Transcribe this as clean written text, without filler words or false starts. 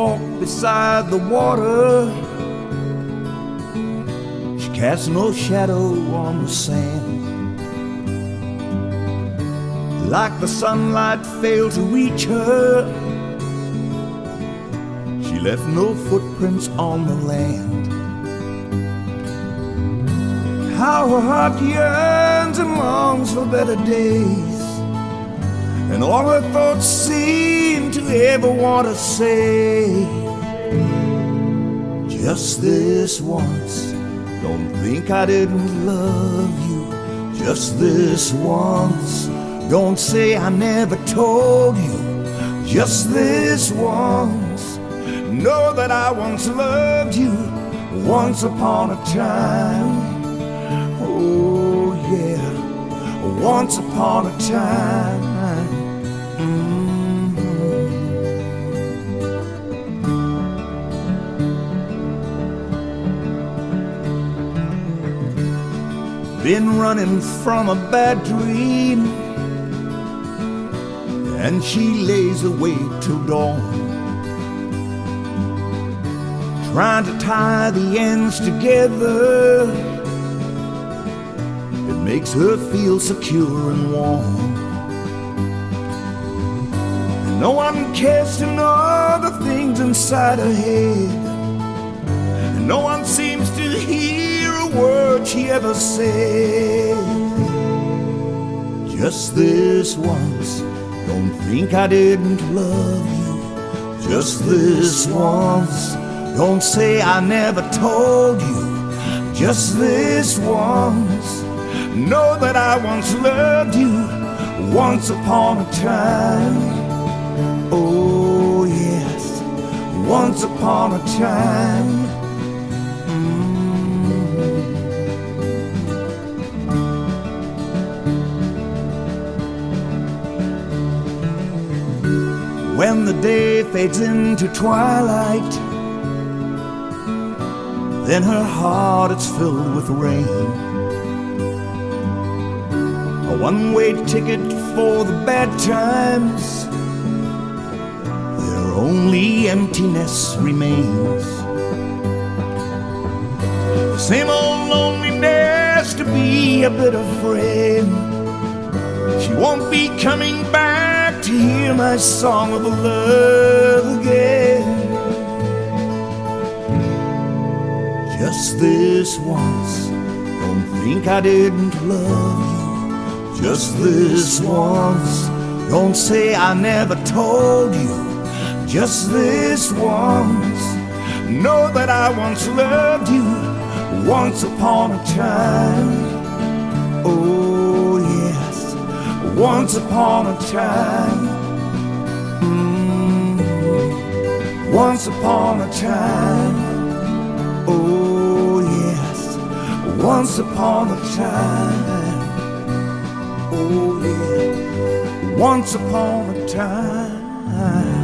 walk beside the water. She casts no shadow on the sand. Like the sunlight failed to reach her, she left no footprints on the land. How her heart yearns and longs for better days, and all her thoughts seem to ever want to say, just this once, don't think I didn't love you. Just this once, don't say I never told you. Just this once, know that I once loved you, once upon a time. Oh yeah, once upon a time. Been running from a bad dream, and she lays awake till dawn, trying to tie the ends together. It makes her feel secure and warm. No one cares to know the things inside her head, and no one seems to hear a word she ever said. Just this once, don't think I didn't love you. Just this once, don't say I never told you. Just this once, know that I once loved you, once upon a time. Oh yes, once upon a time. When the day fades into twilight, then her heart is filled with rain. A one-way ticket for the bad times, where only emptiness remains. The same old loneliness to be a bitter friend. She won't be coming back to hear my song of love again. Just this once, don't think I didn't love you. Just this once, don't say I never told you. Just this once, know that I once loved you, once upon a time. Oh yes, once upon a time. Once upon a time. Oh yes, once upon a time. Oh yeah, once upon a time.